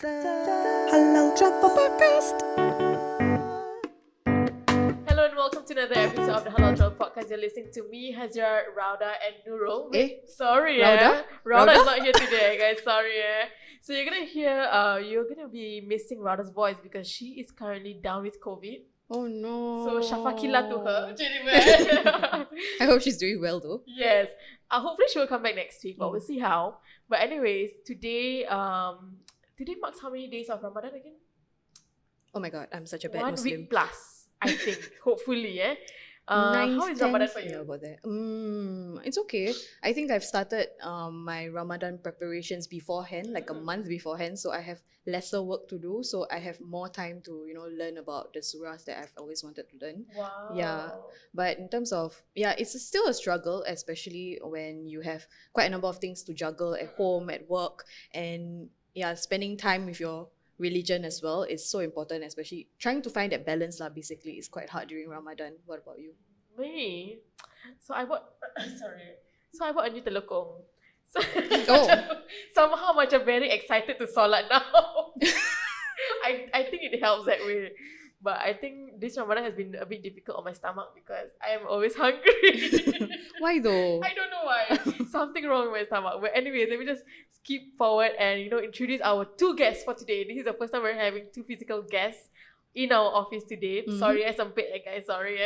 the Halal Travel Podcast. Hello and welcome to another episode of the Halal Travel Podcast. You're listening to me, Hazia, Rauda, and Nurul. Sorry, Rauda is not here today, guys. Sorry, So you're gonna be missing Rauda's voice because she is currently down with COVID. Oh no. So Shafakila to her. I hope she's doing well though. Yes. Hopefully she will come back next week, but we'll see how. But anyways, today marks how many days of Ramadan again? Oh my god, I'm such a bad 1 Muslim. week plus, I think. Hopefully, Ninth, how is Ramadan 10th, for you? about that. It's okay. I think I've started my Ramadan preparations beforehand, like a month beforehand, so I have lesser work to do, so I have more time to, learn about the surahs that I've always wanted to learn. Wow. Yeah. But in terms of, it's still a struggle, especially when you have quite a number of things to juggle at home, at work, and spending time with your religion as well is so important, especially trying to find that balance basically is quite hard during Ramadan. What about you? Me? So I bought a new telekong. So somehow macam very excited to solat now. I think it helps that way. But I think this Ramadan has been a bit difficult on my stomach because I am always hungry. Why though? I don't know why. Something wrong with my stomach. But anyways, let me just skip forward and introduce our two guests for today. This is the first time we're having two physical guests in our office today. Sorry, guys. Sorry.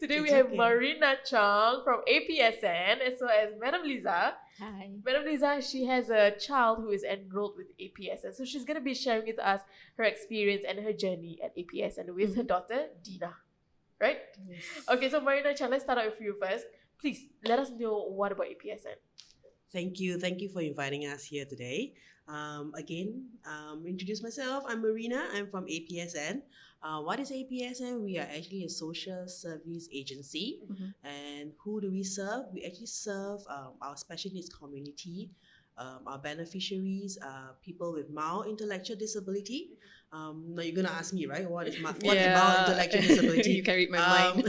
Today we have Marina Chang from APSN as well as Madam Liza. Hi. Madam Liza, she has a child who is enrolled with APSN. So she's going to be sharing with us her experience and her journey at APSN with her daughter, Dina. Right? Yes. Okay, so Marina Chang, let's start out with you first. Please, let us know what about APSN. Thank you for inviting us here today. Introduce myself. I'm Marina. I'm from APSN. What is APSN? We are actually a social service agency. And who do we serve? We actually serve our special needs community. Our beneficiaries are people with mild intellectual disability. Now you're gonna ask me, right? What is mild intellectual disability? You can read my mind.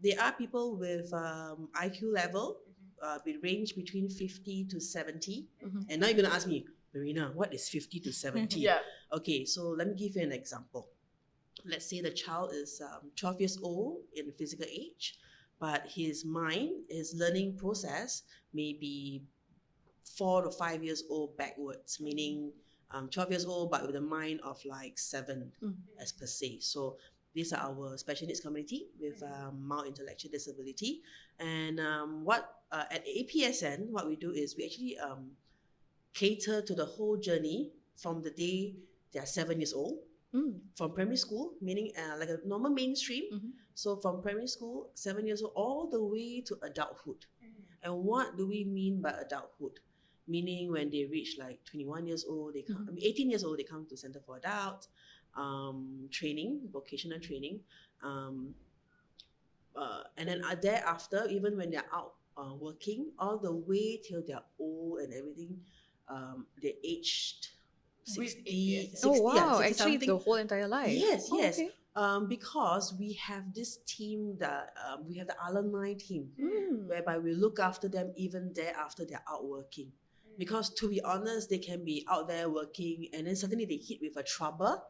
They are people with IQ level. We range between 50 to 70. And now you're going to ask me, Marina, what is 50 to 70? Yeah. Okay, so let me give you an example. Let's say the child is 12 years old in physical age, but his learning process may be 4 to 5 years old backwards, meaning 12 years old, but with a mind of like 7 as per se. So these are our special needs community with mild intellectual disability. And at APSN, what we do is we actually cater to the whole journey from the day they are 7 years old, from primary school, meaning like a normal mainstream. So from primary school, 7 years old, all the way to adulthood. And what do we mean by adulthood? Meaning when they reach like 21 years old, 18 years old, they come to Centre for Adults. Training, vocational training, and then thereafter, even when they're out working, all the way till they're old and everything, they're aged 60, Oh wow, 60 actually something. the whole entire life. Yes. Okay. Because we have this team that we have the alumni team, whereby we look after them even thereafter they're out working. Because to be honest, they can be out there working and then suddenly they hit with a trouble.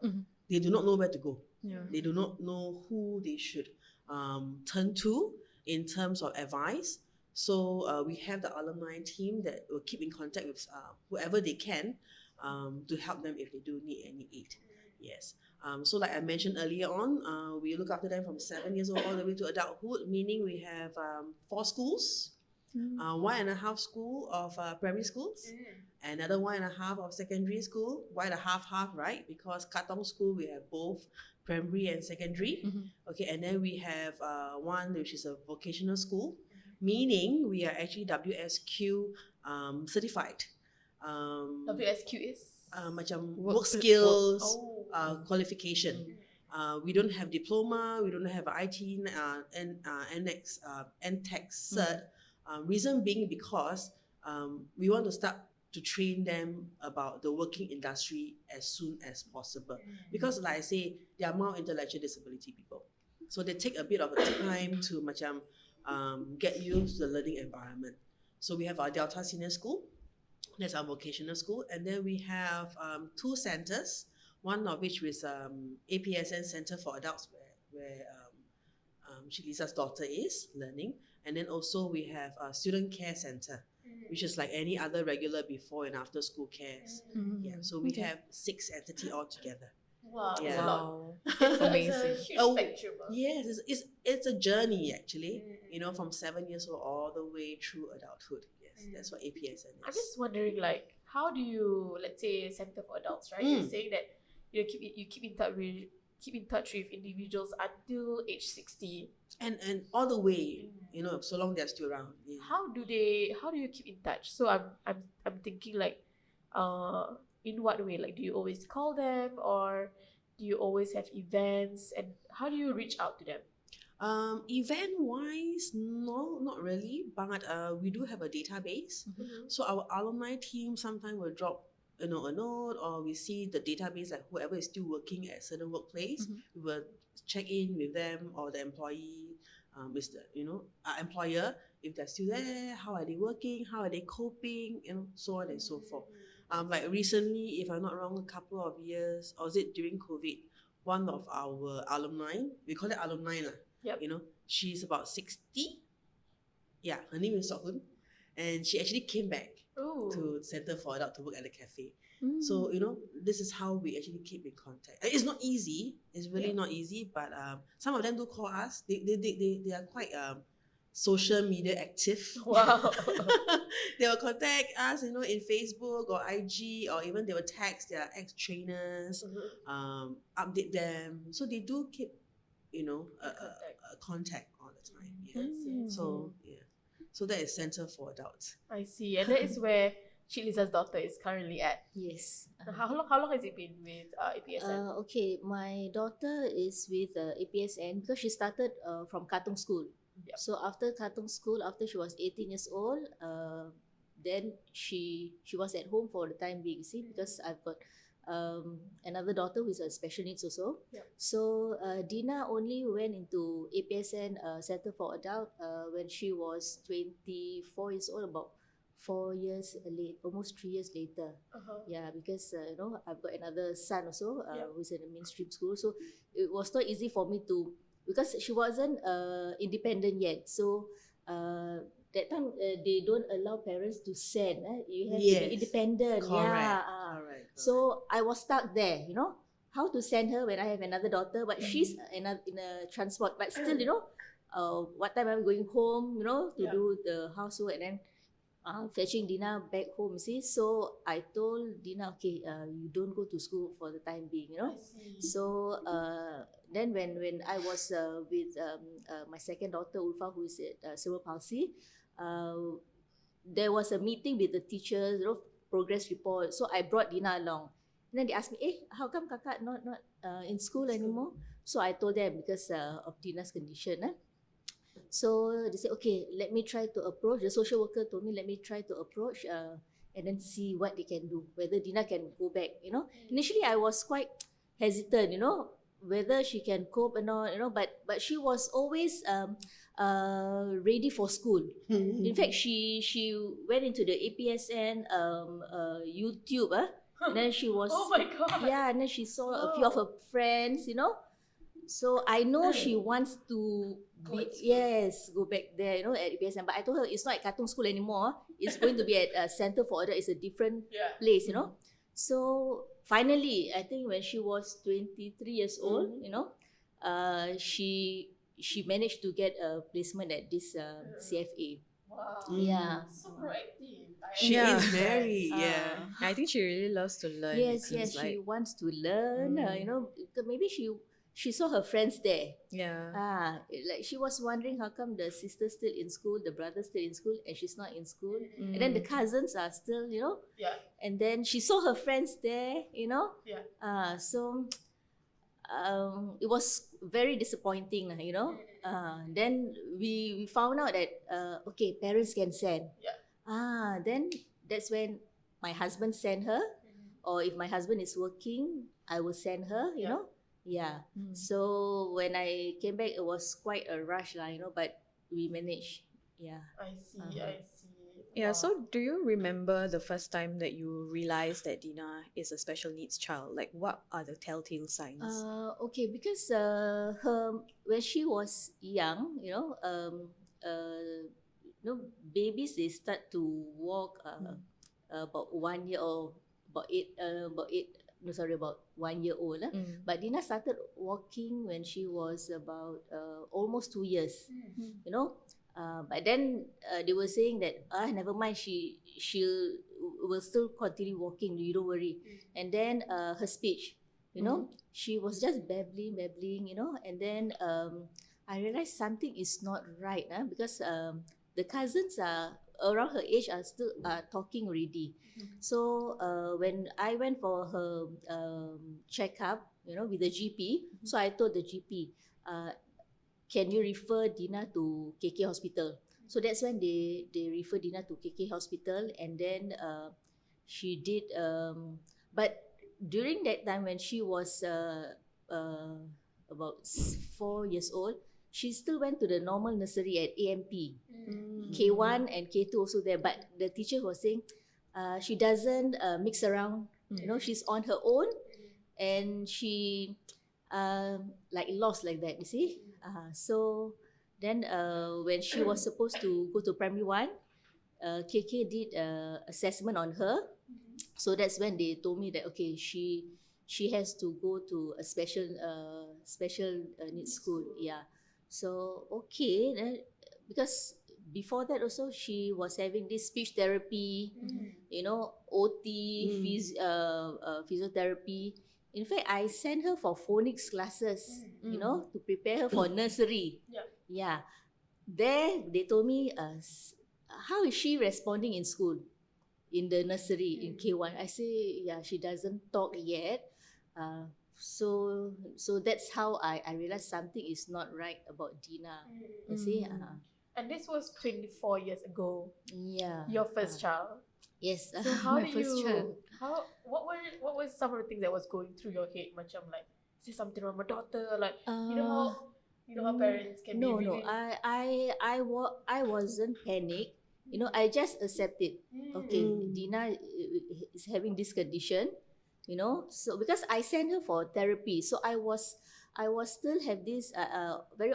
They do not know where to go. Yeah. They do not know who they should turn to in terms of advice. So we have the alumni team that will keep in contact with whoever they can to help them if they do need any aid. Yes. So like I mentioned earlier on, we look after them from 7 years old all the way to adulthood, meaning we have 4 schools. 1.5 school of primary schools, another 1.5 of secondary school, 1.5, right? Because Katong school, we have both primary and secondary. Okay, and then we have one which is a vocational school, meaning we are actually WSQ certified. WSQ is? Macam work skills qualification. We don't have diploma, we don't have IT and NTEC cert. Reason being because we want to start to train them about the working industry as soon as possible. Because like I say, they are more intellectual disability people. So they take a bit of a time to get used to the learning environment. So we have our Delta Senior School, That's our vocational school. And then we have two centers, one of which is APSN Centre for Adults, where Lisa's daughter is learning. And then also we have a student care center, which is like any other regular before and after school cares. Yeah, so we have 6 entities altogether. Wow, Yeah. that's a lot. Wow. It's a Amazing. huge Oh, spectrum. Yes, it's a journey actually. You know, from 7 years old all the way through adulthood. Yes, that's what APSN is. I'm just wondering, like, how do you, let's say, Center for Adults, right? You're saying that you keep in touch with individuals until age 60. and all the way, you know, so long they're still around. Yeah. How do you keep in touch? So I'm thinking, like, in what way? Like, do you always call them, or do you always have events, and how do you reach out to them? Event wise, no, not really, but we do have a database. So our alumni team sometimes will drop a note, or we see the database, like whoever is still working at a certain workplace, we will check in with them, or the employee, with the our employer, if they're still there, how are they working, how are they coping, so on and so forth. Like recently, if I'm not wrong, a couple of years, or was it during COVID, one of our alumni, we call it alumni lah. Yep. She's about 60. Yeah, her name is Sohun, and she actually came back to Centre for Adult to work at the cafe. So this is how we actually keep in contact. It's not easy. It's really not easy. But some of them do call us. They are quite social media active. Wow. They will contact us, in Facebook or IG, or even they will text their ex-trainers, update them. So they do keep, a contact all the time. Yeah. So that is Centre for Adults. I see, and that is where Liza's daughter is currently at. Yes. How long has it been with APSN? Okay, my daughter is with APSN because she started from Katong School. Yep. So after Katong School, after she was 18 years old, then she was at home for the time being, you see, because I've got another daughter who is a special needs also. Yep. So Dina only went into APSN Centre for Adult when she was 24 years old, about 4 years late, almost 3 years later. Yeah, because I've got another son also who's in a mainstream school, so it was not easy for me to, because she wasn't independent yet. So that time they don't allow parents to send. You have to be independent. Correct. Yeah. Correct. So I was stuck there. How to send her when I have another daughter, but she's in a transport. But still, what time I'm going home, to do the housework, and then fetching Dina back home, you see. So I told Dina, okay, you don't go to school for the time being, I see. So then when I was with my second daughter, Ulfa, who is at cerebral palsy, there was a meeting with the teachers, progress report. So I brought Dina along. And then they asked me, how come Kakak not in school anymore? So I told them because of Dina's condition. So they said, okay, let me try to approach. The social worker told me, let me try to approach and then see what they can do, whether Dina can go back, Initially, I was quite hesitant, whether she can cope or not, but she was always ready for school. In fact, she went into the APSN YouTube, and then she was, Oh my God. yeah, and then she saw a few of her friends, So I know she wants to go back there, at APSN. But I told her it's not at Katong School anymore. It's going to be at Centre for Adult. It's a different place, So finally, I think when she was 23 years old, she managed to get a placement at this CFA. Wow. Yeah. So proactive. She Yeah. is very, I think she really loves to learn. Yes, it seems she like. wants to learn. Maybe she saw her friends there. Yeah. Like she was wondering how come the sister's still in school, the brother's still in school, and she's not in school. And then the cousins are still, Yeah. And then she saw her friends there, Yeah. So it was very disappointing, Then we found out that okay, parents can send. Yeah. Then that's when my husband sent her, or if my husband is working, I will send her, Yeah. So when I came back, it was quite a rush, but we managed. Yeah. I see. Uh-huh. I see. Yeah, so do you remember the first time that you realized that Dina is a special needs child? Like, what are the telltale signs? Okay, because her when she was young, babies they start to walk about 1 year or about eight. No, sorry, about 1 year old. But Dina started walking when she was about almost 2 years. You know, but then they were saying that never mind, she'll will still continue walking. You don't worry. And then her speech, she was just babbling, and then I realized something is not right, because the cousins are around her age are still talking already. So when I went for her checkup, with the GP, so I told the GP, can you refer Dina to KK Hospital? So that's when they refer Dina to KK Hospital, and then she did. But during that time when she was about 4 years old, she still went to the normal nursery at AMP. K1 and K2 also there, but the teacher was saying she doesn't mix around. She's on her own, and she like lost like that. You see, so then when she was supposed to go to primary 1, KK did assessment on her. So that's when they told me that okay, she has to go to a special needs school. Yeah. So okay, then, because before that also she was having this speech therapy, OT, physiotherapy. In fact, I sent her for phonics classes, to prepare her for nursery. Yeah. There they told me, how is she responding in school, in the nursery, in K1? I say, yeah, she doesn't talk yet. So that's how I realized something is not right about Dina. You see? And this was 24 years ago. Yeah. Your first child. Yes. So how my do first child. what was some of the things that was going through your head? Macam like, is there something wrong with my daughter? Like, how parents can be really... I wasn't panicked. I just accepted. Okay, Dina is having this condition. So because I sent her for therapy, so I was still have this very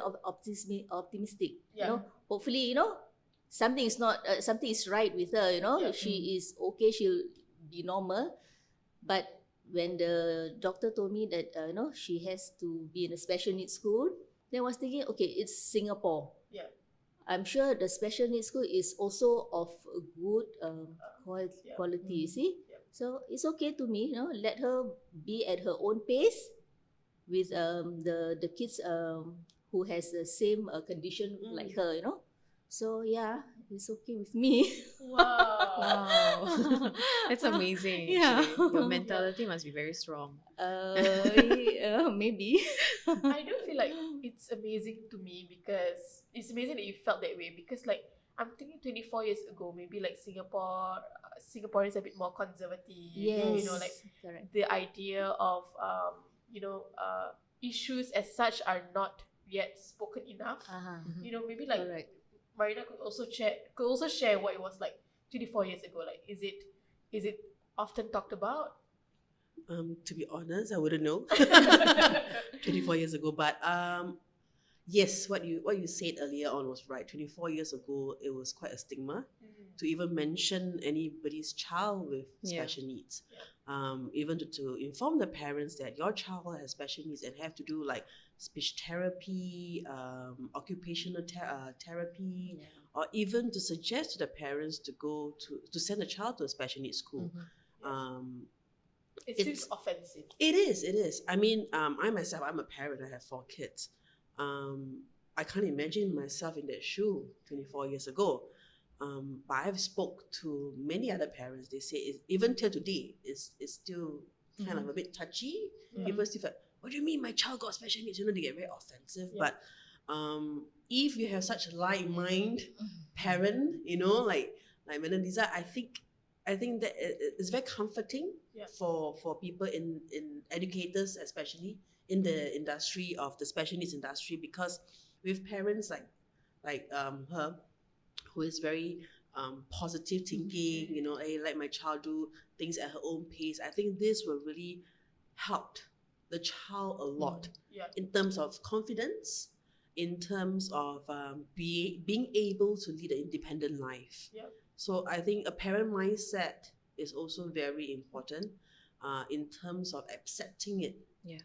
optimistic. Hopefully, something is not something is right with her. She is okay. She'll be normal. But when the doctor told me that she has to be in a special needs school, then I was thinking, okay, it's Singapore. Yeah. I'm sure the special needs school is also of a good quality. You see, so it's okay to me. Let her be at her own pace with the kids who has the same condition like her. So yeah, it's okay with me. Wow. That's amazing. Yeah. Actually. Your mentality must be very strong. Maybe. I do feel like it's amazing to me, because it's amazing that you felt that way, because like I'm thinking 24 years ago, maybe like Singaporeans a bit more conservative. Yes. Like Correct. the idea of issues as such are not yet spoken enough. Maybe like Correct. Marina could also share what it was like 24 years ago. Like, is it often talked about? To be honest, I wouldn't know. 24 years ago, but yes, what you said earlier on was right. 24 years ago, it was quite a stigma to even mention anybody's child with special needs. Even to inform the parents that your child has special needs and have to do like speech therapy, occupational therapy, or even to suggest to the parents to go to send a child to a special needs school. It seems offensive. It is. I mean, I myself, I'm a parent. I have 4 kids. I can't imagine myself in that shoe 24 years ago. But I've spoke to many other parents. They say even till today, it's still kind of a bit touchy. People still like, what do you mean my child got special needs? They get very offensive. But if you have such a light mind parent, like Marina and Liza, I think that it's very comforting for people in educators, especially in the industry of the special needs industry, because with parents like her, who is very positive thinking, you know, hey, let my child do things at her own pace. I think this will really help the child a lot Yeah. in terms of confidence, in terms of being able to lead an independent life. Yeah. So I think a parent mindset is also very important in terms of accepting it. Yeah.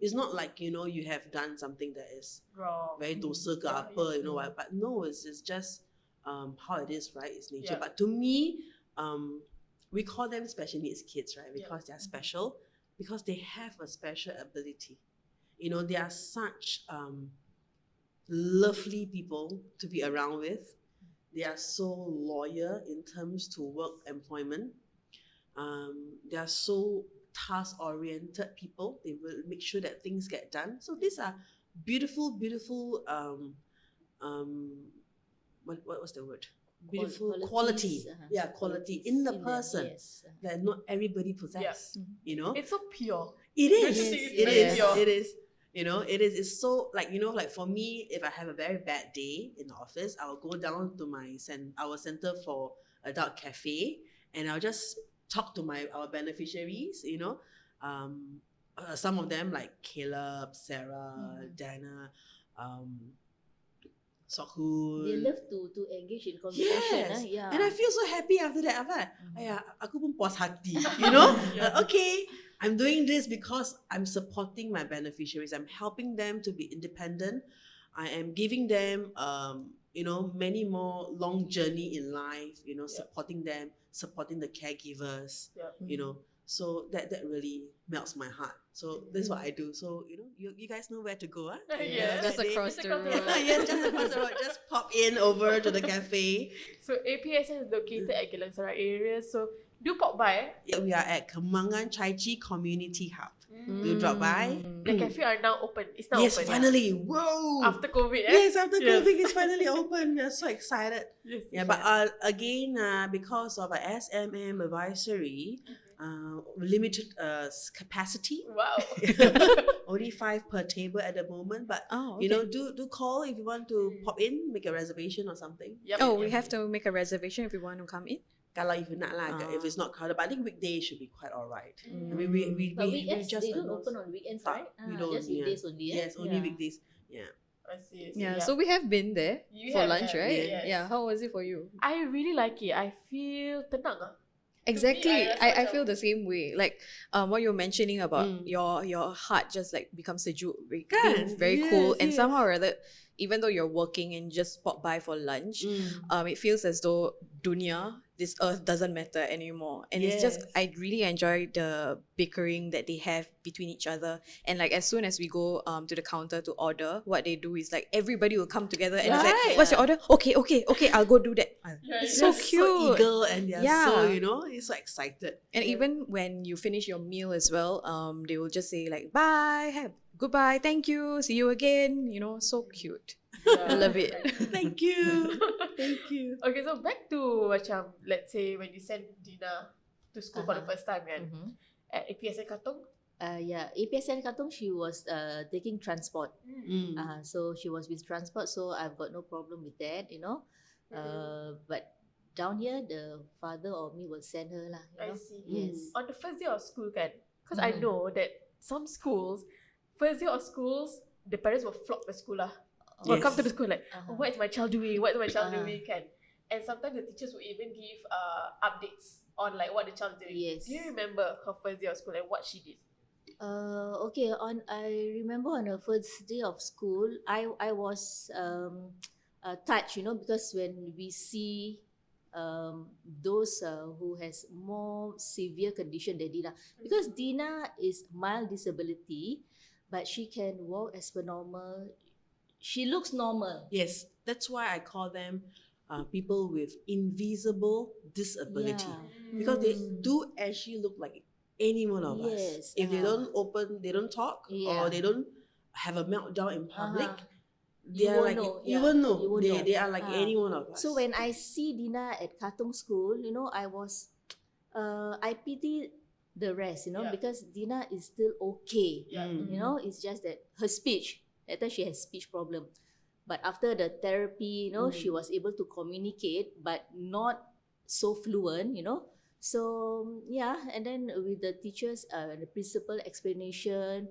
It's not like, you know, you have done something that is Wrong. very dosa ke Yeah, apa, you know what, but no, it's just how it is, right? It's nature. Yeah. But to me, we call them special needs kids, right? Yeah. Because they're special, because they have a special ability. You know, they are such lovely people to be around with. They are so loyal in terms to work employment. They are so task-oriented people. They will make sure that things get done. So these are beautiful, beautiful. What was the word? Beautiful quality. Qualities, Yeah, quality qualities in the them, person yes. that not everybody possess. You know, It's so pure. it is. Yes, It very is. pure. It is. You know, it is. It's so like, you know, like for me, if I have a very bad day in the office, I'll go down to our Center for Adult Cafe, and I'll just talk to our beneficiaries. You know, some of them like Caleb, Sarah, Dana, Sokhul. They love to engage in conversation. Yes, Yeah. and I feel so happy after that. I'm like, "Ayah, aku pun puas hati," you know. Okay, I'm doing this because I'm supporting my beneficiaries. I'm helping them to be independent. I am giving them, you know, many more long journey in life. You know, supporting them, supporting the caregivers. You know, so that really melts my heart. So this is what I do. So you know, you guys know where to go, huh? Yes. Just that day. across the road. Yes, just across the road. Just pop in over to the cafe. So APSN is located at Geylang Serai area. So do pop by. Yeah, we are at Kemangan Chai Chee Community Hub. Do drop by. The cafe are now open. It's now Yes, open. finally. Whoa. After COVID, Yes, after Yes. COVID, it's finally open. We are so excited. Yes. Yeah, but again, because of a SMM advisory, limited capacity, Wow. only 5 per table at the moment. But Oh, you okay. know, do call if you want to pop in, make a reservation or something. Yep. Oh, we have to make a reservation if we want to come in. Kalau if you nak lah, if it's not crowded, but I think weekdays should be quite alright. I mean, But we weekends, just they don't announced- open on weekends, Tak, right? we don't, Just weekdays only. Yes, only weekdays. Yeah. I see. Yeah, so we have been there You for have, lunch, right? yes. Yeah, how was it for you? I really like it. I feel tenang. Exactly. I rasa I macam- feel the same way. Like what you're mentioning about your heart just like becomes sejuk, being Kan? very Yes, cool, and yes. somehow or other, even though you're working and just pop by for lunch, it feels as though dunya, this earth doesn't matter anymore. And it's just, Yes. I really enjoy the bickering that they have between each other. And like as soon as we go to the counter to order, what they do is like everybody will come together and it's Right. like, what's your order? Okay, I'll go do that. It's so They're cute. so eager and they're so, Yeah. you know, you're so excited. And even when you finish your meal as well, they will just say like, bye, goodbye, thank you, see you again. You know, so cute. I love it. Thank you. Thank you. Okay, so back to macam, let's say when you send Dina to school for the first time kan, at APSN Katong. Yeah, APSN Katong, she was taking transport. Mm. So she was with transport, so I've got no problem with that, you know. But down here, the father or me will send her lah. You I know? see. Yes. On the first day of school kan, because I know that some schools, first day of schools, the parents will flock to school lah. Will come to the school like, oh, what is my child doing? What is my child doing? Kan? And sometimes the teachers will even give updates on like what the child is doing. Yes. Do you remember her first day of school and what she did? Okay, I remember on her first day of school, I was touched, you know, because when we see those who has more severe condition than Dina, because Dina is mild disability, but she can walk as per normal. She looks normal. Yes, that's why I call them people with invisible disability. Yeah. Because they do actually look like any one of us. Yes, If they don't open, they don't talk, Yeah. or they don't have a meltdown in public, they You are won't like, know, you yeah. won't know. You won't know. They are like any one of us. So when I see Dina at Katong school, you know, I was, I pity the rest, you know, Yeah. because Dina is still okay. Yeah. You know, it's just that her speech, that time she has speech problem. But after the therapy, she was able to communicate, but not so fluent, So yeah, and then with the teachers, the principal explanation,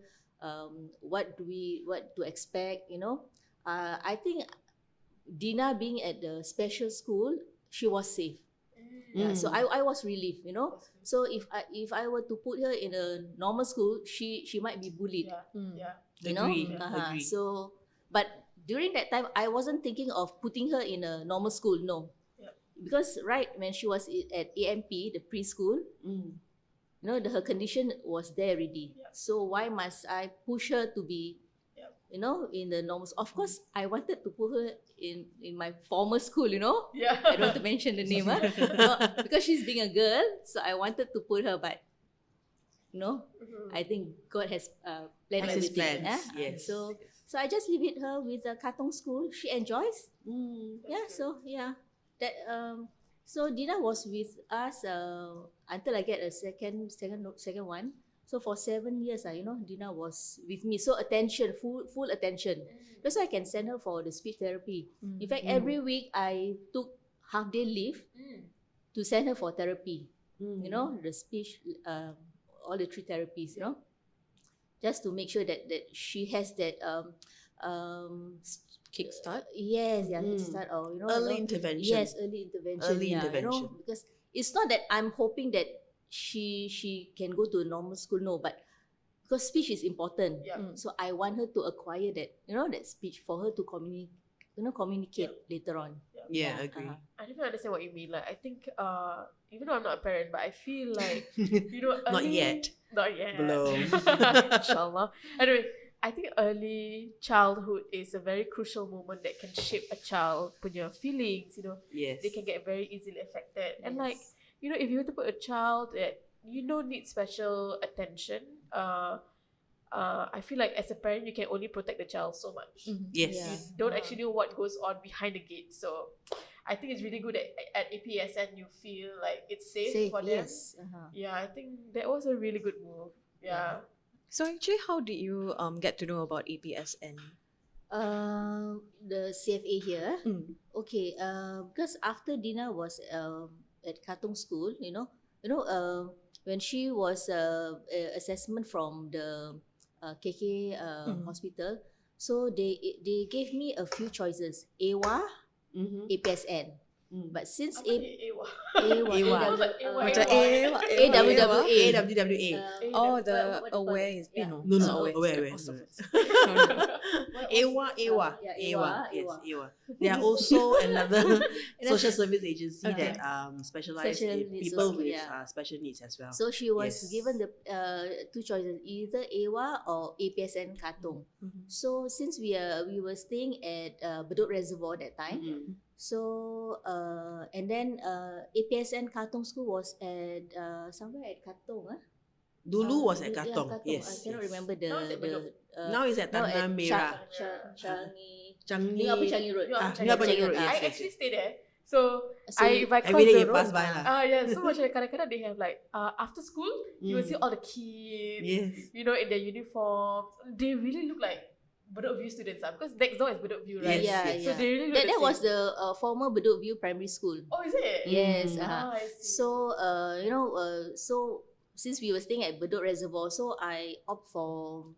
what to expect, I think Dina being at the special school, she was safe. Yeah, so I was relieved, So if I were to put her in a normal school, she might be bullied. Yeah. Agree. Uh-huh. Agree. So, but during that time, I wasn't thinking of putting her in a normal school. No, Yep. because right when she was at AMP, the preschool, her condition was there already. Yep. So why must I push her to be, Yep. in the normal? Of course, I wanted to put her in my former school. Yeah. I don't want to mention the name, because she's being a girl. So I wanted to put her, but I think God has planned Has his everything. plans, yes. So I just leave it her with a Katong school. She enjoys. That's So that so Dina was with us until I get a second one. So for 7 years, Dina was with me. So attention, full attention. That's why I can send her for the speech therapy. In fact, every week I took half day leave to send her for therapy. The speech, all the 3 therapies. Just to make sure that she has that Kickstart. Yes, kickstart, or Early intervention. Yes, early intervention. Early intervention. Because it's not that I'm hoping that she can go to a normal school. No, but because speech is important. Yeah. So I want her to acquire that that speech for her to communicate later on. Yeah, agree. I don't understand what you mean. Like, I think, even though I'm not a parent, but I feel like, Not yet. Not yet. Belum. Inshallah. Anyway, I think early childhood is a very crucial moment that can shape a child, punya feelings, Yes. They can get very easily affected. And like, if you were to put a child that, needs special attention, I feel like as a parent, you can only protect the child so much. Yes. Yeah. You don't actually know what goes on behind the gate. So I think it's really good at APSN you feel like it's safe for them. Yes. Yeah, I think that was a really good move. Yeah. So actually, how did you get to know about APSN? The CFA here. Mm. Okay. Because after Dina was at Katong School, when she was assessment from the KK hospital, so they gave me a few choices: AWA, APSN. But since Apa ni AWA? AWA, Macam AWWA. AWWA. Oh, What the do you call aware it? is Yeah. no, No, not no, aware. aware. What AWA, was- AWA, yeah, AWA, AWA, yes, AWA. AWA. They are also another social service agency Okay. that specialize Special in needs people also, with yeah. special needs as well. So she was Yes. given the 2 choices, either AWA or APSN Katong. So since we were staying at Bedok Reservoir that time, so and then APSN Katong School was at somewhere at Katong. Dulu was at Yeah, Katong. Katong. Yes. I cannot yes. remember the Now it's at Bedok. Now it's at now Tanah at Merah. Changi. Changi. New Upper Changi Road. New Upper New Upper Changi Road, I yes, yes, actually yes. stay there. So, So if I cross Every day the you road, pass by lah. yeah, so much like kadang-kadang they have like after school, you will see all the kids, Yes. in their uniforms. They really look like Bedok View students, because next door is Bedok View, right? Yes, Yeah, So they really look That the was same. the former Bedok View Primary School. Oh, is it? Yes. I see. So so since we were staying at Bedok Reservoir, so I opt for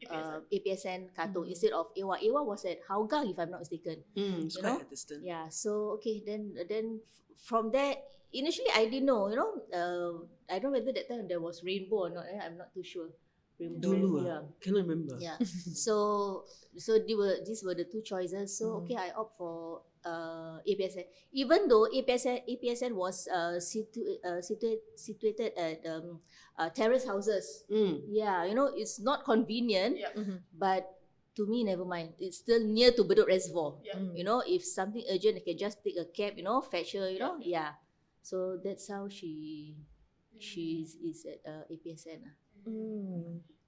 APSN Katong instead of AWA. AWA was at Hougang, if I'm not mistaken. It's You quite know? a distance. Yeah. So okay, then from there, initially I didn't know. I don't know whether that time there was rainbow or not. I'm not too sure. Rainbow. Dulu Yeah. cannot remember. Yeah. So these were the 2 choices. So okay, I opt for APSN. Even though APSN was situated at terrace houses. Yeah, it's not convenient, Yeah. but to me, never mind. It's still near to Bedok Reservoir. Yeah. If something urgent, I can just take a cab. Fetch her. Yeah. So that's how she is at APSN.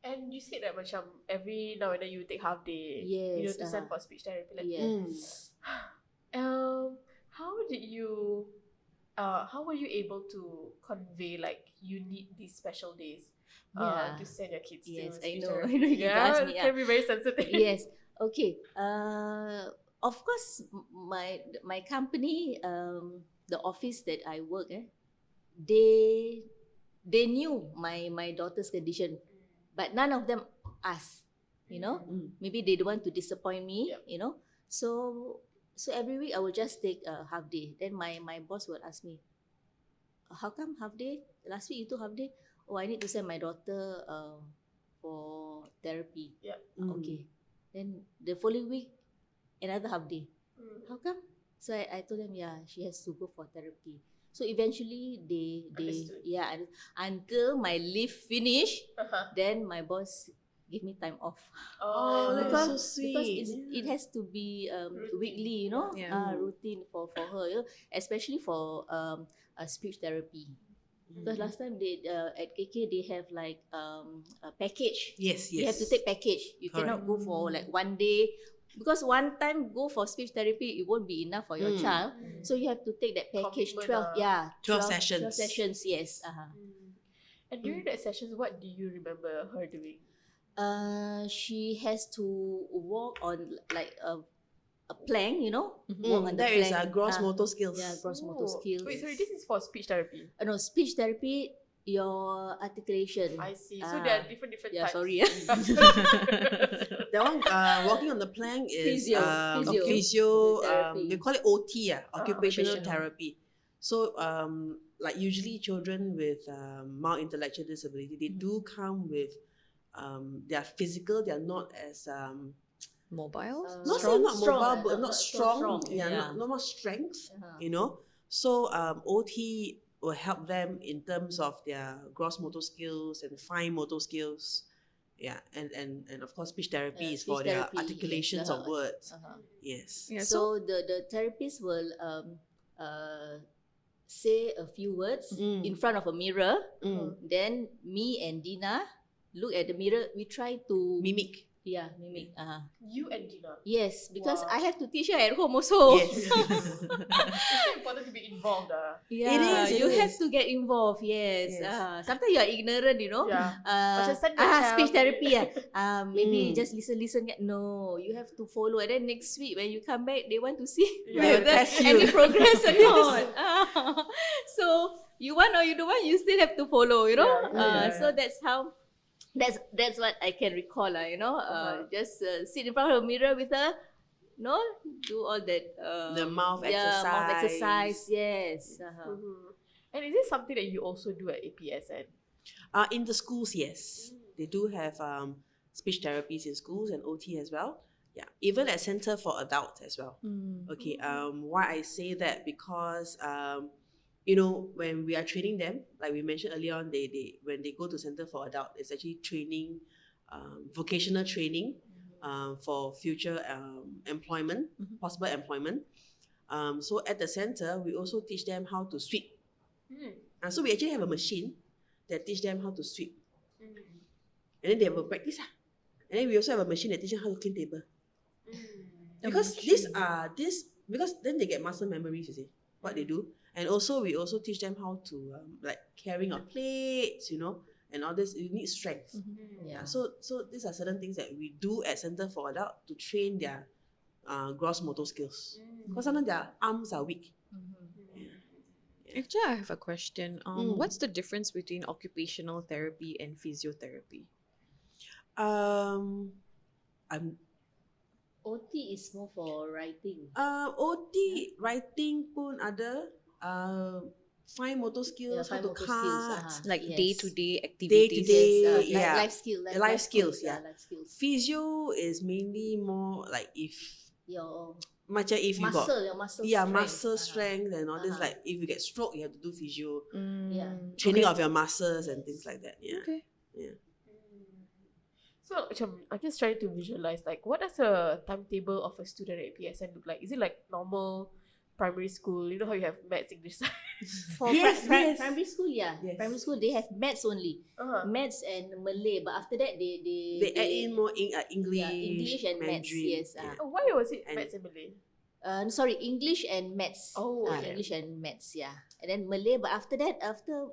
And you said that macam every now and then you take half day, Yes, to send for speech therapy. Like, Yes. how were you able to convey like you need these special days Yeah. to send your kids Yes, to I speech know. therapy? I know you Yeah, asked me, it can be very sensitive. Yes. Okay. of course, my company, the office that I work, they knew my daughter's condition, but none of them asked. You know, maybe they don't want to disappoint me. Yep. You know, so every week I will just take a half day. Then my boss will ask me, how come half day? Last week you took half day. Oh, I need to send my daughter for therapy. Yep. Okay. Then the following week, another half day. How come? So I told them, yeah, she has to go for therapy. So eventually they Understood. until my leave finish, Uh-huh. then my boss give me time off. Oh, that's so Because sweet. it has to be Routine. weekly, you know, Yeah. routine for her, you know, especially for speech therapy. Because last time they at KK they have like a package. Yes, You yes. have to take package. You cannot go for like one day, because one time go for speech therapy it won't be enough for your child. So you have to take that package. Commitment, 12 sessions. 12 sessions, yes. And during that sessions, what do you remember her doing? She has to walk on like a plank, you know, walk on the There is plank. gross motor skills. Yeah, gross motor Oh, skills. Wait, sorry, this is for speech therapy. No, speech therapy, your articulation. I see. So there are different Yeah, types. sorry. That one, walking on the plank is Physio therapy. they call it OT, occupational occupational. therapy. So, like usually children with mild intellectual disability, they do come with they are physical. They are not as Mobile? not Strong- saying not strong, mobile, but not not so strong. strong. Yeah, Yeah. not much strength. Uh-huh. You know. So OT will help them in terms of their gross motor skills and fine motor skills. Yeah, and of course speech therapy is for speech their therapy, articulations yes. of words. Uh-huh. Yes. Yeah, So the therapist will say a few words in front of a mirror. Then me and Dina look at the mirror. We try to Mimic. mimic. You and Gina. Yes, because Wow. I have to teach her at home also. Yes. It's so important to be involved. Yeah, It you is. have to get involved. Yes. Yes. Sometimes you are ignorant, you know. Yeah. Macam send the Speech child. therapy. Maybe just listen. No, you have to follow. And then next week when you come back, they want to see Yeah, whether test you. any progress or not. So you want or you don't want, you still have to follow. You know. Yeah. So that's how. That's what I can recall. You know. Just sit in front of a mirror with her. No, do all that. The mouth mouth exercise. exercise. Yes. And is this something that you also do at APSN? In the schools, yes, they do have speech therapies in schools and OT as well. Yeah, even at Centre for Adults as well. Okay. Why I say that because you know, when we are training them, like we mentioned earlier on, they when they go to Centre for Adult, it's actually training, vocational training, for future employment, possible employment. So at the centre, we also teach them how to sweep. So we actually have a machine that teach them how to sweep, and then they will practice. And then we also have a machine that teach them how to clean table. Because because then they get muscle memories. You see what they do. And also, we also teach them how to like carrying of plates, you know, and all this. You need strength. Yeah. So these are certain things that we do at Centre for Adult to train their gross motor skills. Because sometimes their arms are weak. Actually, I have a question. What's the difference between occupational therapy and physiotherapy? I'm OT is more for writing. OT writing pun ada. Fine motor skills, how fine to motor cut, skills, Like yes. day-to-day activities? Day-to-day, Yes, yeah. life skills. Life skills, yeah. Life skills. Physio is mainly more like if Your macam if you got your muscle strength. muscle strength and all this, Uh-huh. like if you get stroke, you have to do physio, Yeah. training of your muscles and things like that. Yeah. Okay. So, I'm just trying to visualize, like, what does a timetable of a student at APSN look like? Is it like normal primary school? You know how you have maths, English, science? For Yes, yes. primary school, yeah. Yes. Primary school, they have maths only. Maths and Malay. But after that, They add in more English, English and maths, Mandarin. yes. Yeah. Oh, why was it And- maths and Malay? Sorry, English and maths. Oh, okay. English and maths, yeah. And then Malay. But after that, after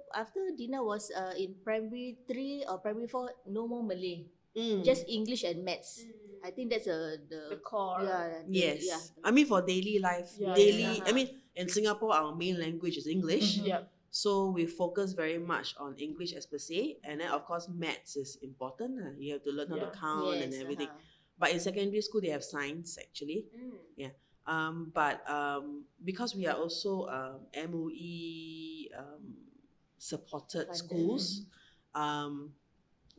Dina was in primary 3 or primary 4, no more Malay. just English and maths. I think that's The core. Yes. Yeah. I mean, for daily life, Yeah, daily. yeah. I mean, in Singapore, our main language is English. Yeah. So we focus very much on English as per se, and then of course maths is important. You have to learn how to Yeah. count and Yes, everything. But in secondary school, they have science actually. But because we are also MOE supported Funded. schools,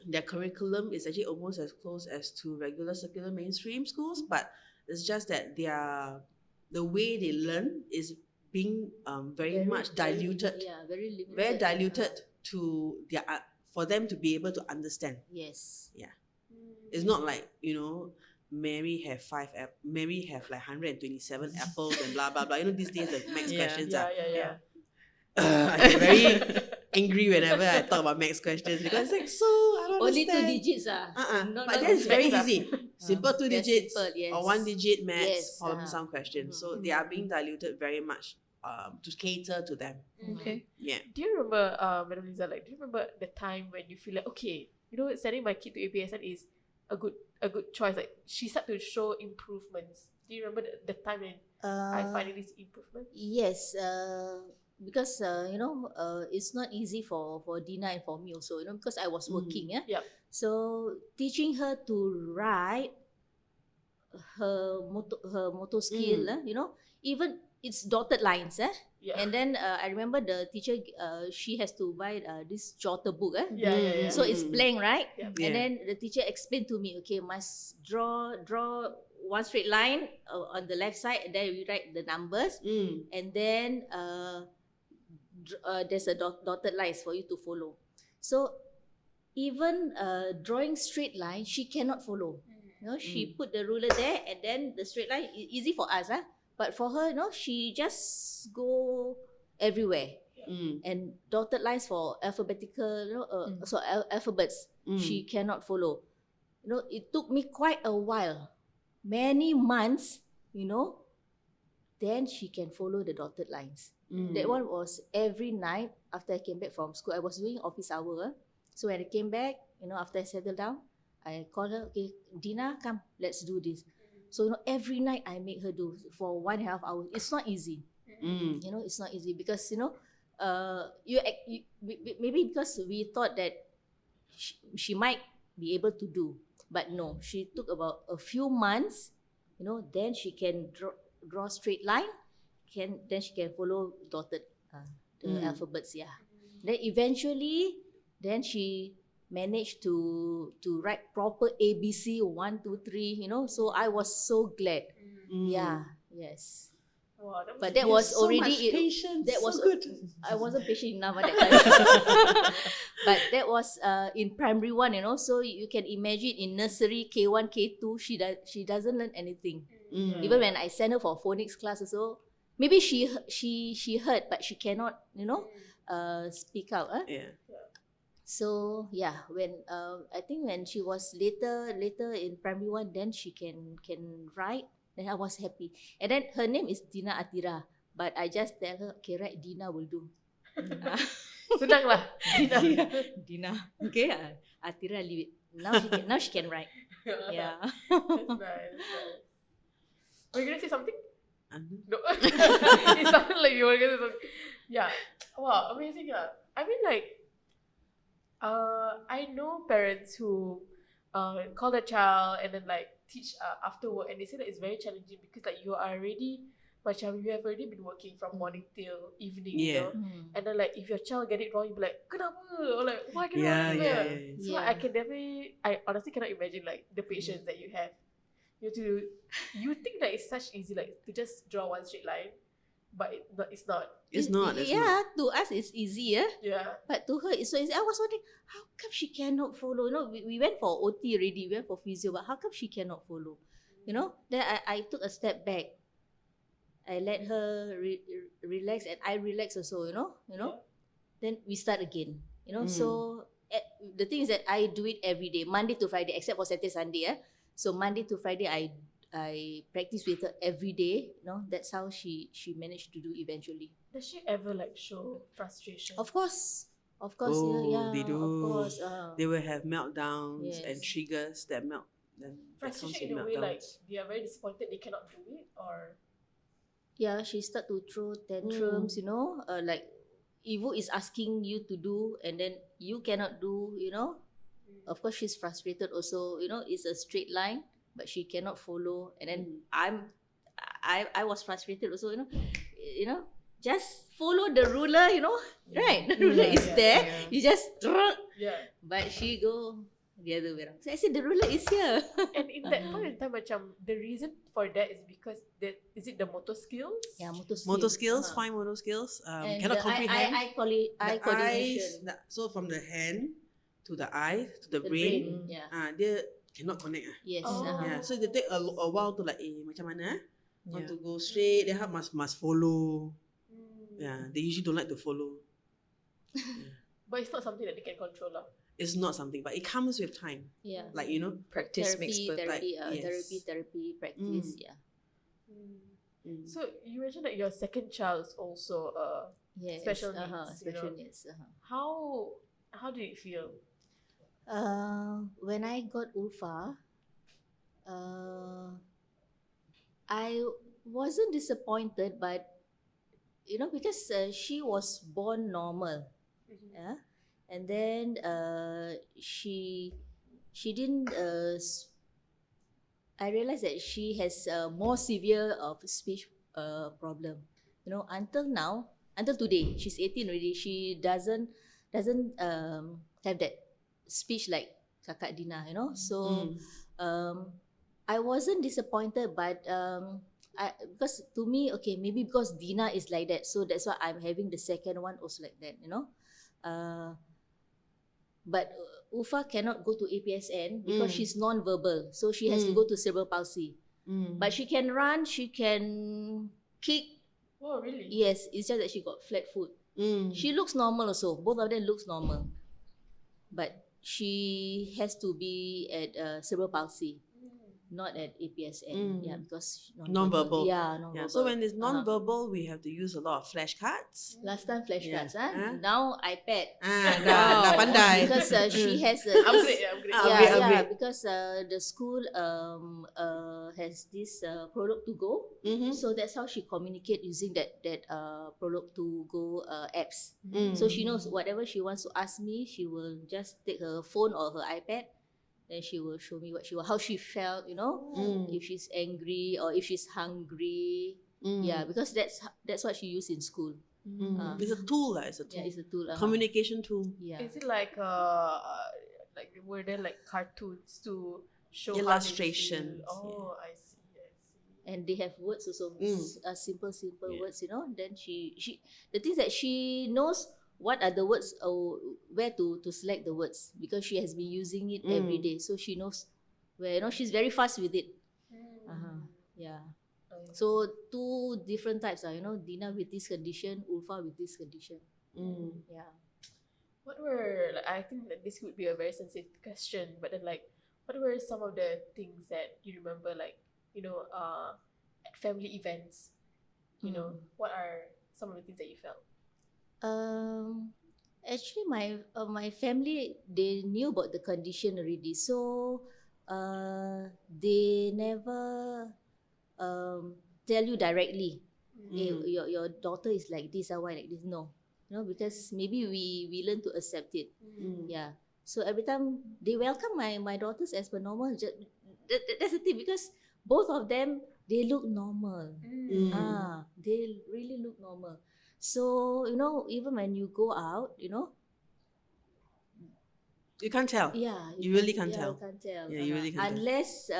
their curriculum is actually almost as close as to regular secular mainstream schools, but it's just that the way they learn is being very much diluted, very limited. very diluted to their for them to be able to understand. Yes. It's not like, Mary have Mary have like 127 apples and blah blah blah. These days the max questions are. I get very angry whenever I talk about max questions because it's like, so I don't Only understand. 2 digits. But that's very easy. Simple 2 They're digits simple, yes. or 1 digit maths Yes, problem sum questions. So they are being diluted very much to cater to them. Okay. Yeah. Do you remember, Madam Liza, do you remember the time when you feel like, okay, sending my kid to APSN is a good choice? Like, she started to show improvements. Do you remember the time when I find these improvements? Yes, because it's not easy for Dina and for me also, because I was working. Yep. So teaching her to write her motor skill, even it's dotted lines, Yeah. and then I remember the teacher, she has to buy this jotter book, Yeah. so it's blank, right? Yeah. And then the teacher explained to me, okay, must draw one straight line on the left side, and then we write the numbers, and then there's a dotted lines for you to follow. So even drawing straight line, she cannot follow. She put the ruler there, and then the straight line is easy for us, but for her, she just go everywhere. And dotted lines for alphabetical, so alphabets, she cannot follow. It took me quite a while, many months, then she can follow the dotted lines. That one was every night after I came back from school. I was doing office hour. So when I came back, after I settled down, I called her, okay, Dina, come, let's do this. So, every night I make her do for 1.5 hours. It's not easy. It's not easy because, maybe because we thought that she might be able to do. But no, she took about a few months, then she can draw straight line, then she can follow dotted the alphabets, Then eventually, then she managed to write proper ABC 1, 2, 3, so I was so glad. Yes. Wow, But that was so already much patience. that was so good. I wasn't patient enough at that time. But that was in primary 1, so you can imagine in nursery K1, K2 she doesn't learn anything. Even when I send her for phonics class also, maybe she heard but she cannot speak out. So when I think when she was later in primary 1, then she can write. Then I was happy. And then her name is Dina Atira, but I just tell her, okay, write Dina will do. Senang lah, Dina. Dina, okay, Atira leave it. Now she can write. Yeah. That's nice. Were you gonna say something? No. Uh-huh. It sounded like you were gonna say something. Yeah. Wow, amazing. I mean, I know parents who call their child and then teach after work, and they say that it's very challenging because you are already, you have already been working from morning till evening, and then if your child get it wrong, you'll be like, kenapa? Or why cannot? So I honestly cannot imagine the patience that you have. You think that it's such easy to just draw one straight line, but it's not. It's not. To us it's easy, Yeah. but to her it's so easy. I was wondering, how come she cannot follow? We went for OT already, we went for physio, but how come she cannot follow? Then I took a step back. I let her relax, and I relax also. Then we start again. So the thing is that I do it every day, Monday to Friday, except for Saturday, Sunday. So Monday to Friday, I practice with her every day. That's how she managed to do eventually. Does she ever show frustration? Of course, Of course, yeah, They do. of course. They will have meltdowns and Yes. triggers that comes Frustration with in a way, like meltdowns. they are very disappointed they cannot do it, or Yeah, she start to throw tantrums, like Ibu is asking you to do and then you cannot do, Of course, she's frustrated also, it's a straight line, but she cannot follow. And then I was frustrated also, just follow the ruler, right? The ruler is there, you just, yeah. but she go the other way around. So I said, the ruler is here. And in that point in time, macam the reason for that is because is it the motor skills? Yeah, motor skills. Motor skills, Uh-huh. fine motor skills. And Cannot the comprehend. eye coordination. So from the hand to the eye to the The brain, brain, yeah. dia cannot connect. Yes. Oh. Yeah, so they take a while to like, macam mana? Want to go straight, then must follow. Yeah, they usually don't like to follow. But it's not something that they can control lah. It's not something, but it comes with time. Yeah. Like, Practice makes perfect. Therapy, practice, yeah. So you mentioned that your second child is also Yes. special needs. Special needs. How did it feel? When I got Ulfa, I wasn't disappointed, but because she was born normal, yeah, and then she didn't. I realized that she has more severe of speech problem. Until today, she's 18 already. She doesn't have that speech like Kakak Dina, So I wasn't disappointed, but because to me, okay, maybe because Dina is like that, so that's why I'm having the second one also like that, But Ufa cannot go to APSN because she's non-verbal, so she has to go to cerebral palsy. But she can run, she can kick. Oh, really? Yes, it's just that she got flat foot. She looks normal also. Both of them looks normal, but she has to be at cerebral palsy. Not at APSN, yeah, because Non-verbal. Yeah, non-verbal. Yeah, so when it's non-verbal, we have to use a lot of flashcards. Last time flashcards, Yeah. Now iPad. Dah pandai. Because she has a Upgrade. Upgrade. because the school has this product to go, so that's how she communicate using that product to go apps. So she knows whatever she wants to ask me, she will just take her phone or her iPad. Then she will show me how she felt, if she's angry or if she's hungry. Yeah, because that's what she used in school. It's a tool, It's a tool. Yeah, it's a tool. Communication tool. Yeah. Is it like were there like cartoons to show Illustrations, how they feel? Oh, I see. And they have words also, simple words, Then she the things that she knows what are the words or where to select the words, because she has been using it every day, so she knows where. She's very fast with it. Yeah. So two different types, Dina with this condition, Ulfa with this condition. Yeah. What were I think that this would be a very sensitive question, but then what were some of the things that you remember, at family events? What are some of the things that you felt? Actually, my family, they knew about the condition already, so they never tell you directly, hey, your daughter is like this or why like this. No, because maybe we learn to accept it. Yeah. So every time they welcome my daughters as per normal. That's the thing, because both of them, they look normal. They really look normal. So, even when you go out, You can't tell. yeah, You really can't tell. You can't tell. Yeah, you really can't tell. Unless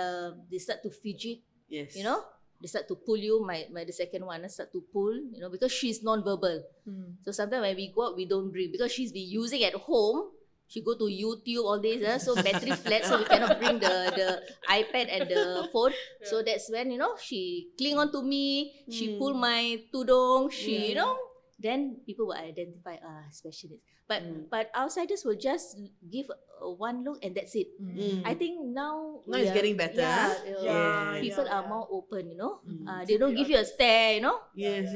they start to fidget, Yes. they start to pull you. The second one start to pull, because she's non-verbal. So sometimes when we go out, we don't bring, because she's been using at home. She go to YouTube, all this, so battery flat, so we cannot bring the iPad and the phone. So that's when, she cling on to me, she pull my tudung, she, then people will identify, special needs. But outsiders will just give one look and that's it. I think now It's getting better. People are more open, they don't give you a stare, Yes.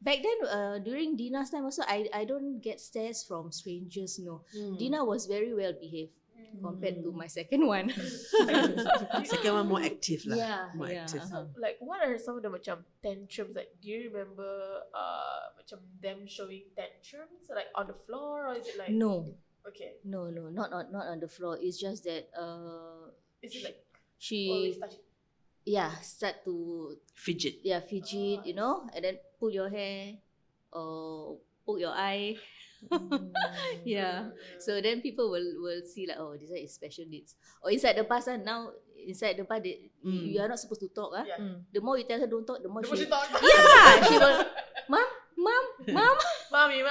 Back then, during Dina's time also, I don't get stares from strangers. No, Dina was very well behaved compared to my second one. Second one more active lah. Yeah, More yeah. active. So, like, what are some of the macam tantrums? Like, do you remember macam them showing tantrums like on the floor, or is it like No, okay? not on the floor. It's just that Is it like she always touching? start to Fidget. fidget, and then pull your hair or poke your eye. Yeah. So then people will see like, oh, this one is special needs. Or inside the bus, now inside the bus, you are not supposed to talk. Yeah. The more you tell her don't talk, the more The more she talk. Yeah, she will, mom, Mommy.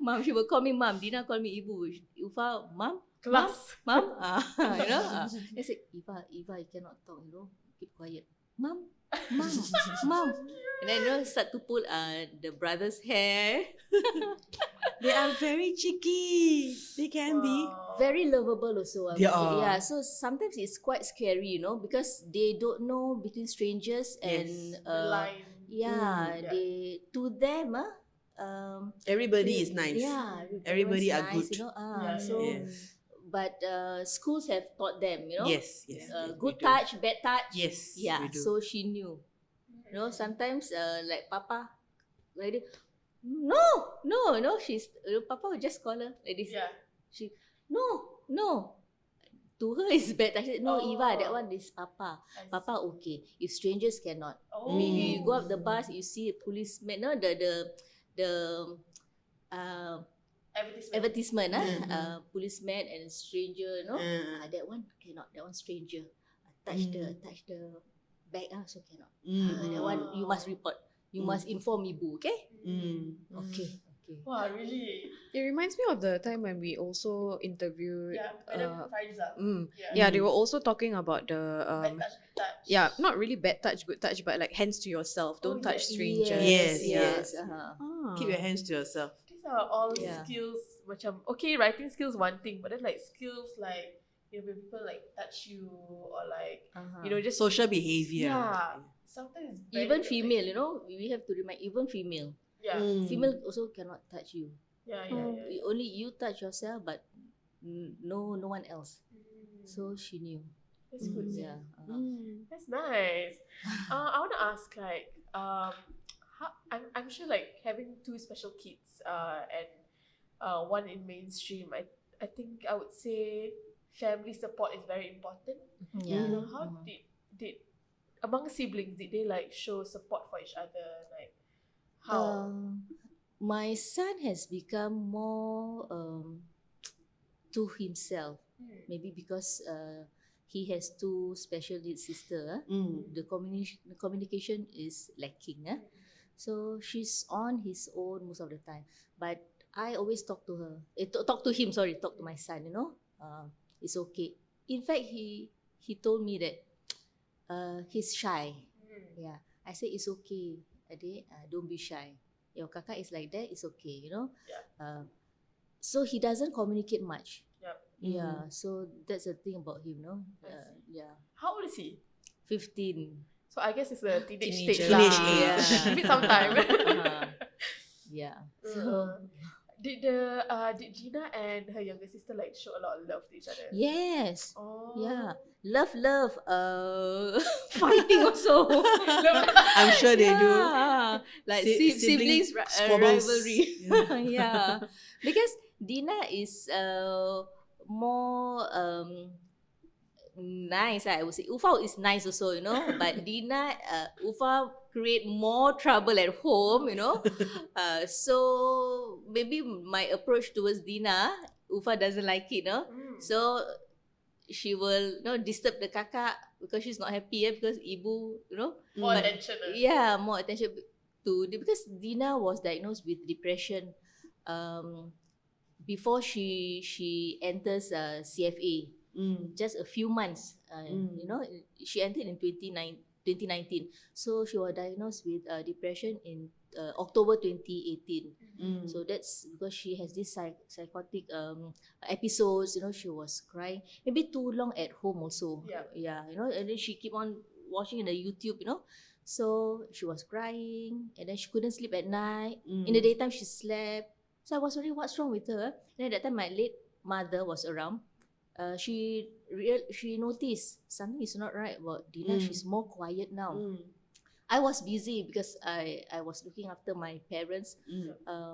mom. She will call me mom. Dina call me ibu. Ufa, mom, Class. mom. I said, Eva, you cannot talk. Keep quiet. Mom. And then start to pull the brother's hair. They are very cheeky. They can be. Wow. Very lovable also. I They would say. are. Yeah, so sometimes it's quite scary, because they don't know between strangers and Yes. The line. yeah, Yeah. they to them Everybody is nice. Yeah, Everybody everyone's are nice, good. Yeah, So Yes. but schools have taught them, Yes. good we do. touch, bad touch. Yes. Yeah, we do. so she knew. Sometimes like Papa, like this, no, she's Papa will just call her like this. Yeah. She no. To her is bad. I said, no, Oh. Eva, that one is Papa. I see. Papa okay. If strangers cannot. Oh. Maybe you go up the bus, you see a policeman. No, the advertisement. Policeman and stranger. That one cannot. That one stranger. Touch the bag. So cannot. That one you must report. You must inform Ibu. Okay. Okay. Wow, really? It reminds me of the time when we also interviewed. Yeah. Madam Faizal. Yeah, they were also talking about the Bad touch, good touch. yeah, not really bad touch, good touch, but like hands to yourself. Don't touch strangers. Yes, Yes. Ah. Keep your hands to yourself. These are all Yeah. skills. Macam okay, writing skills one thing, but then like skills like when people like touch you or like just Social behavior. Yeah. Sometimes it's very Even good, female, actually. we have to remind. Even female. Yeah. Female also cannot touch you. Yeah. Only you touch yourself, but no one else. So she knew. That's good. Yeah. That's nice. I want to ask like I'm sure like having two special kids and one in mainstream. I think I would say family support is very important. Yeah. How did among siblings did they like show support for each other, like how? My son has become more to himself. Maybe because he has two special needs sister. The communication is lacking. So she's on his own most of the time. But I always talk to her. Talk to my son. It's okay. In fact, he told me that he's shy. Yeah, I said it's okay, Adik. Don't be shy. Your kakak is like that. It's okay. Yeah. So he doesn't communicate much. Yep. Yeah. So that's the thing about him. Yeah. How old is he? 15. So I guess it's a teenage Teenager. stage lah. Teenage age. Yeah. Give it some time. Yeah. So Did Gina and her younger sister like show a lot of love to each other? yes. Oh. Yeah. Love. Fighting also. I'm sure they do. Yeah. Like Sibling siblings squabbles. rivalry. Yeah. Because Dina is more nice. I would say Ufa is nice also, but Dina, Ufa create more trouble at home, so maybe my approach towards Dina, Ufa doesn't like it, so she will disturb the kakak because she's not happy, because Ibu, More but- attention. yeah, more attention to because Dina was diagnosed with depression before she enters CFA. Just a few months. She entered in 2019. So she was diagnosed with depression in October 2018. So that's because she has this psychotic episodes. She was crying. Maybe too long at home also. Yeah. Yeah. And then she keep on watching the YouTube. So she was crying, and then she couldn't sleep at night. Mm. In the daytime, she slept. So I was wondering what's wrong with her. And at that time, my late mother was around. She noticed something is not right about Dina. She's more quiet now. I was busy because I was looking after my parents.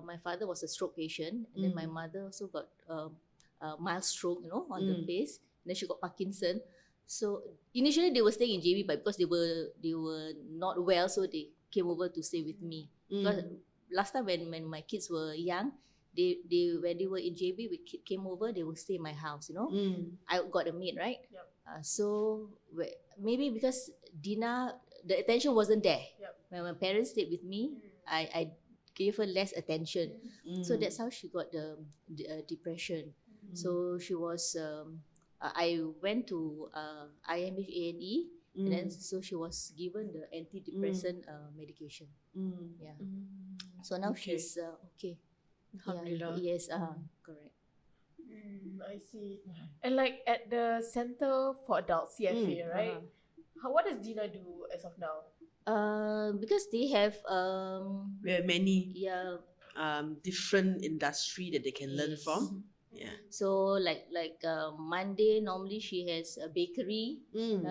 My father was a stroke patient, and then my mother also got a mild stroke, on the face. And then she got Parkinson. So initially they were staying in JB, but because they were not well, so they came over to stay with me. Because last time when my kids were young, they when they were in JB, we came over, they will stay in my house. I got a maid, right? Yep. So maybe because Dina, the attention wasn't there. Yep. When my parents stayed with me, I gave her less attention. So that's how she got the depression. So she was. I went to IMH A&E, and then so she was given the antidepressant medication. Yeah. So now Okay. she's okay. Alhamdulillah. Yeah, yes. Correct. I see. And like at the Centre for Adults, CFA, right? What does Dina do as of now? Because they have We have many yeah. different industry that they can learn Yes. from. Yeah. So like Monday normally she has a bakery,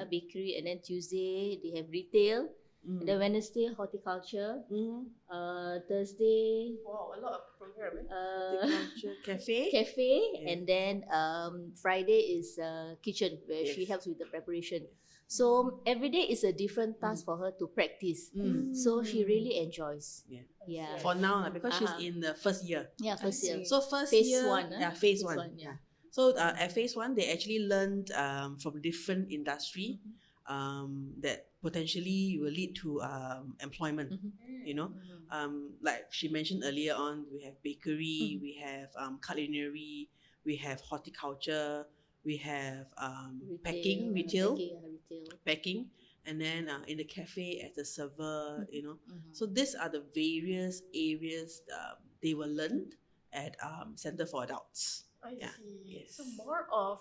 bakery, and then Tuesday they have retail, and then Wednesday horticulture, Thursday Wow, a lot of program. Horticulture cafe. cafe, Yeah. and then Friday is kitchen where she Yes. helps with the preparation. So every day is a different task for her to practice. So she really enjoys. Yeah. Yeah. For now, because she's Uh-huh. in the first year. Yeah, first year. So first Phase year, one, phase Phase one. one, yeah. So at phase one, they actually learned from different industry that potentially will lead to employment. Like she mentioned earlier on, we have bakery, we have culinary, we have horticulture, we have retail, packing, and then in the cafe as a server, So these are the various areas they were learned at Centre for Adults. I Yeah. see. Yes. So more of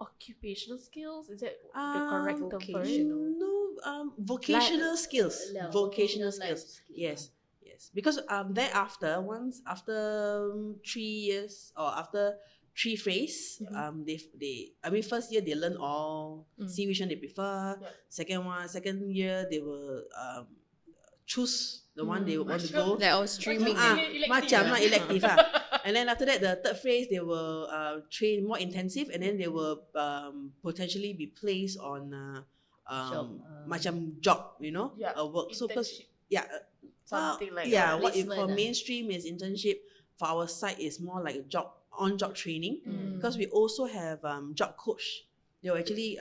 occupational skills, is it the correct term for it? No, vocational skills. Yeah, Vocational vocational life skills. skills. Yes. Because thereafter, once after 3 years or after 3 phase, first year they learn all, see which one they prefer. Yeah. Second year they will choose the one they want to go. Like our streaming. Macam lah elective lah. And then after that, the third phase, they will train more intensive, and then they will potentially be placed on macam job, Yeah, a work. So because internship. Something like that. what you call Placement, mainstream is internship. For our side, is more like on-job training, because we also have job coach. They will actually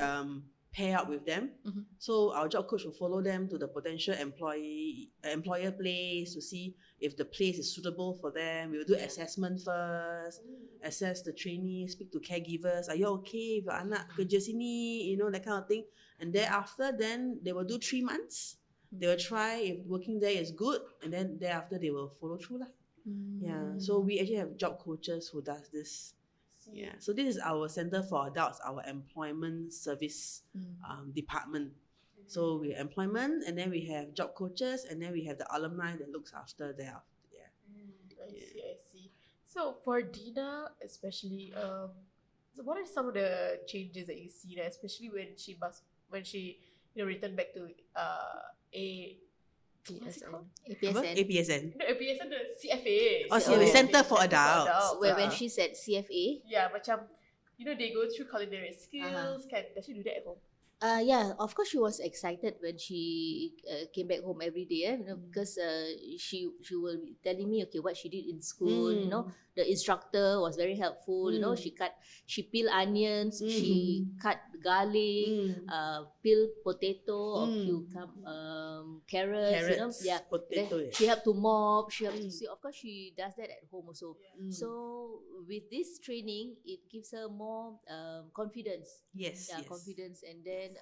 pair up with them. So our job coach will follow them to the potential employer place to see if the place is suitable for them. We will do assessment first, assess the trainees, speak to caregivers. Are you okay if your anak kerja sini? That kind of thing. And thereafter, then they will do 3 months. They will try if working there is good, and then thereafter they will follow through lah. Yeah. So we actually have job coaches who does this. Yeah. So this is our Centre for Adults, our employment service department. So we have employment, and then we have job coaches, and then we have the alumni that looks after there. Yeah. I see. So for Dina, especially, so what are some of the changes that you see there, especially when she returned back to what's it called? APSN. APSN. No, APSN, the CFA. Oh, CFA, Centre for Adults. When she's at CFA. Yeah, macam, they go through culinary skills. Does she do that at home? Yeah, of course she was excited when she came back home every day, because she will be telling me what she did in school. The instructor was very helpful. She peel onions, she cut garlic, peel potato or carrots. Potato. Then she helped to mop. She helped to see. Of course, she does that at home also. So with this training, it gives her more confidence. Yes. Confidence, and then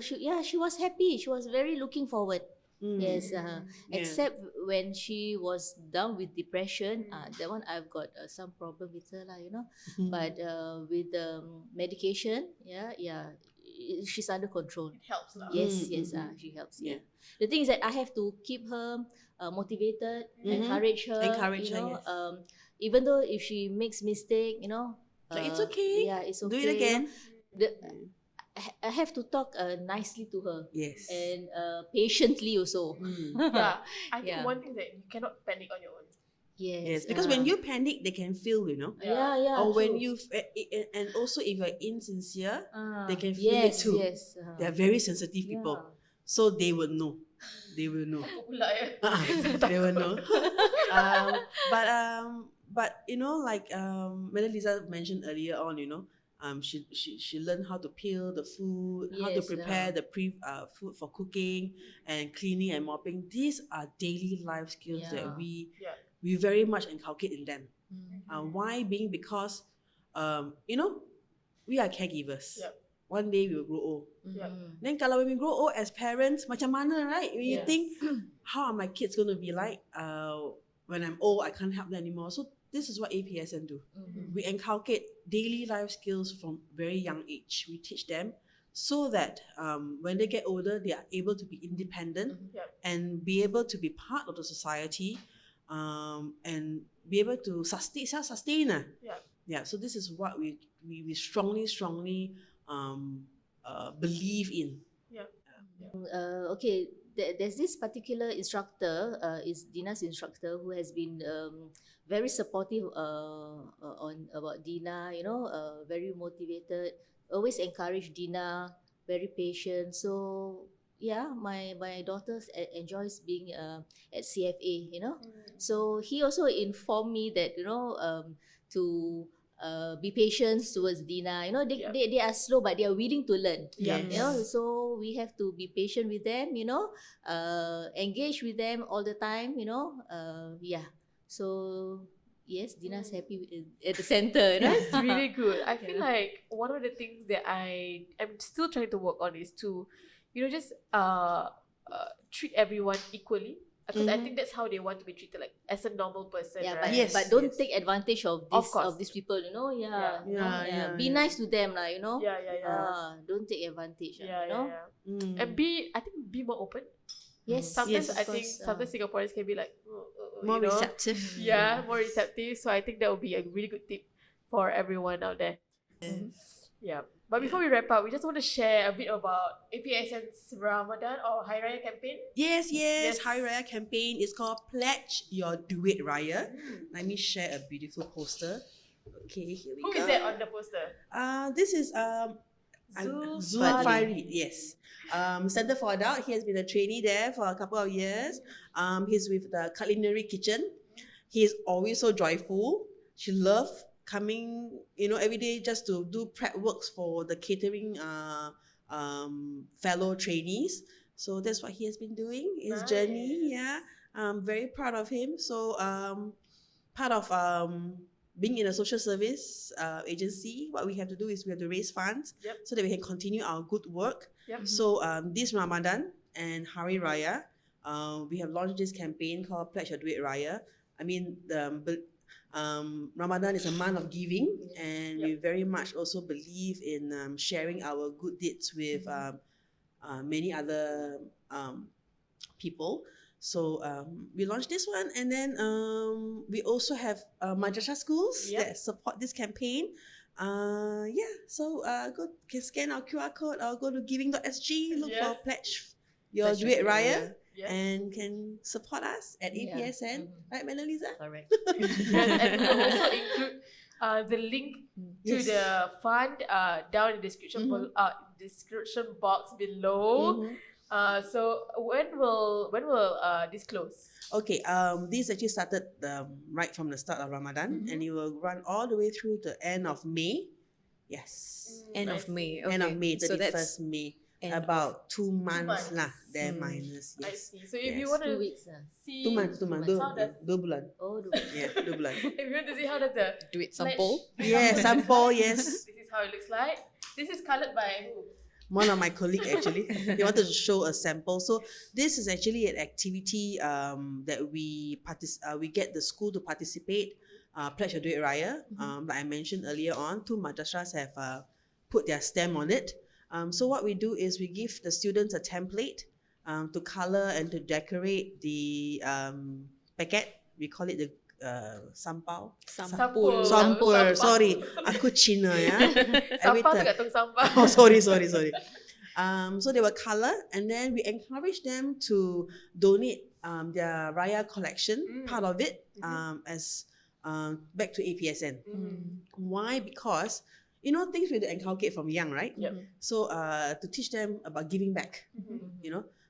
she was happy. She was very looking forward. Yes, except when she was down with depression, that one I've got some problem with her lah, But with the medication, she's under control. It helps lah. Yes, she helps. Yeah. The thing is that I have to keep her motivated, encourage her. Encourage you her, know, yes. even though if she makes mistake, Like, it's okay. Yeah, it's Do okay. it again. I have to talk nicely to her. Yes. And patiently also. Yeah, I think Yeah. one thing is that you cannot panic on your own. Yes, because when you panic, they can feel, yeah, or when true. and also if you're insincere, they can feel yes, it too. Yes, They are very sensitive people, so they will know. They will know. Apa pula ya? They will know. But like Madam Liza mentioned earlier on, she learned how to peel the food, how to Yes, prepare the food for cooking and cleaning and mopping. These are daily life skills that we very much inculcate in them. Why? Because we are caregivers. Yep. One day we will grow old. Yeah. Then kalau when we grow old as parents, macam mana, right? When you Yes. think, how are my kids going to be like when I'm old, I can't help them anymore. So this is what APSN do. We inculcate daily life skills from very young age. We teach them so that when they get older, they are able to be independent Yep. and be able to be part of the society and be able to self-sustain. Yep. Yeah, so this is what we strongly believe in. Okay, there's this particular instructor, is Dina's instructor, who has been very supportive about Dina. Very motivated, always encourage Dina, very patient. So yeah, my daughter enjoys being at CFA. So he also informed me that to be patient towards Dina. They are slow, but they are willing to learn. Yes. So we have to be patient with them. Engage with them all the time. So yes, Dina's happy at the center. That's really good. I feel like one of the things that I'm still trying to work on is to, just treat everyone equally. Because I think that's how they want to be treated, like as a normal person. Yeah, right? but, Yes, but don't yes. take advantage of Of course. these people. Yeah, Be nice to them, lah. Yeah. Don't take advantage. Yeah. And I think be more open. Yes. Sometimes Yes, I of think course, sometimes Singaporeans can be like More you know? receptive. Yeah, more receptive. So I think that would be a really good tip for everyone out there. Yeah. But before we wrap up, we just want to share a bit about APSN's Ramadan or Hari Raya campaign. Yes. Yes. Hari Raya campaign is called Pledge Your Duit Raya. Let me share a beautiful poster. Okay, here we Who go. is that on the poster? This is Zulfari. Zulfari. Yes. Center for Adult. He has been a trainee there for a couple of years. He's with the Culinary Kitchen. He is always so joyful. She loves coming, every day just to do prep works for the catering fellow trainees. So that's what he has been doing, his journey. Yeah. I'm very proud of him. So part of being in a social service agency, what we have to do is we have to raise funds so that we can continue our good work. Yep. So this Ramadan and Hari Raya, we have launched this campaign called Pledge Your Duit Raya. I mean, Ramadan is a month of giving, and we very much also believe in sharing our good deeds with many other people. So we launched this one, and then we also have madrasah schools that support this campaign. So can scan our QR code or go to giving.sg, look for Pledge Your Duit Raya. Yes. And can support us at APSN, right, Madam Liza? Correct. Yes, and we will also include the link to the fund down in the description box below. So when will this close? Okay, this actually started right from the start of Ramadan, and it will run all the way through the end of May. Yes. End of May. End of May, So 31st that's May. end About 2 months months. lah. There minus. I Yes. see. So if you Yes. want 2 to weeks. see 2 months. how does 2 bulan. Oh, Yeah, 2 bulan. if you want to see how does the do it pledge- sample. Yeah, sample, yes. This is how it looks like. This is coloured by who? One of my colleagues actually, he wanted to show a sample. So this is actually an activity that we get the school to participate. Pledge Your Duit Raya. Like I mentioned earlier on, 2 madrasas have put their stamp on it. So what we do is we give the students a template to color and to decorate the packet. We call it the sampao. Sampul. Sampul. Sorry, aku Cina ya. Every Sampah tu time. kat tong sampah. Oh, sorry. So they will color, and then we encourage them to donate their Raya collection, part of it, as back to APSN. Why? Because things we inculcate from young, right? Yep. So to teach them about giving back,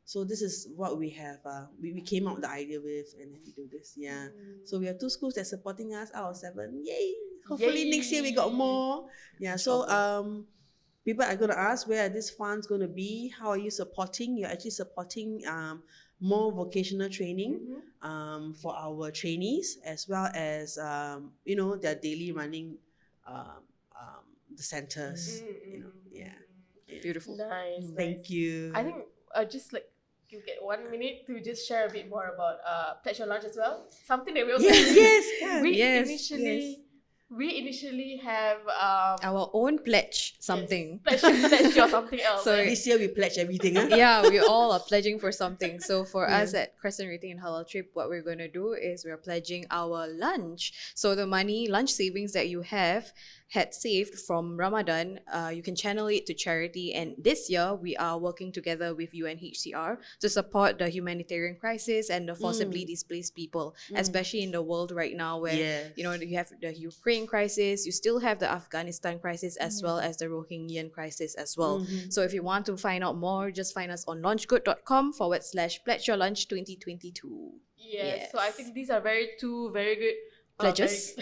So this is what we have. We came up with the idea with, and then we do this. Yeah. So we have 2 schools that's supporting us out of 7. Yay! Hopefully next year we got more. Yeah. So people are going to ask, where are these funds going to be? How are you supporting? You're actually supporting more vocational training for our trainees, as well as their daily running the centers. Yeah. Beautiful. Nice. Thank you. I think just like you get 1 minute to just share a bit more about Pledge Your Lunch as well. Something that we also we initially have Our own pledge something. Pledge your something else. So right? This year we pledge everything. Huh? Yeah, we all are pledging for something. So for us at Crescent Rating and Halal Trip, what we're going to do is we're pledging our lunch. So the lunch savings that you had saved from Ramadan, you can channel it to charity. And this year, we are working together with UNHCR to support the humanitarian crisis and the forcibly displaced people, especially in the world right now where, you have the Ukraine crisis, you still have the Afghanistan crisis, as well as the Rohingyan crisis as well. So if you want to find out more, just find us on launchgood.com/pledge your lunch 2022. Yes. So I think these are two very good Pledges.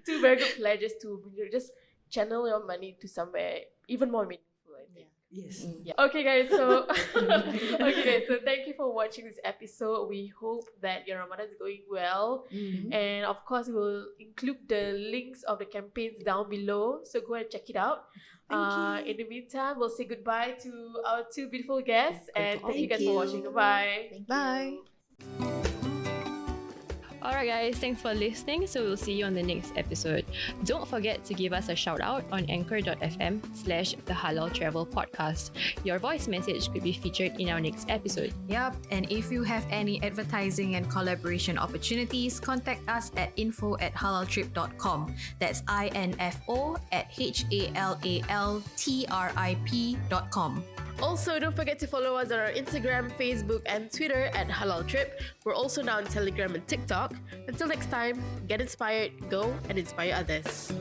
two very good pledges to just channel your money to somewhere even more meaningful, I think. Yes. Yeah. Okay, guys. So so thank you for watching this episode. We hope that your Ramadan is going well, and of course, we'll include the links of the campaigns down below. So go and check it out. In the meantime, we'll say goodbye to our 2 beautiful guests, and thank you guys for watching. Goodbye. Bye. Alright guys, thanks for listening. So we'll see you on the next episode. Don't forget to give us a shout out on anchor.fm/The Halal Travel Podcast. Your voice message could be featured in our next episode. Yup, and if you have any advertising and collaboration opportunities, contact us at info@halaltrip.com. That's info@halaltrip.com. Also, don't forget to follow us on our Instagram, Facebook, and Twitter at Halal Trip. We're also now on Telegram and TikTok. Until next time, get inspired, go and inspire others.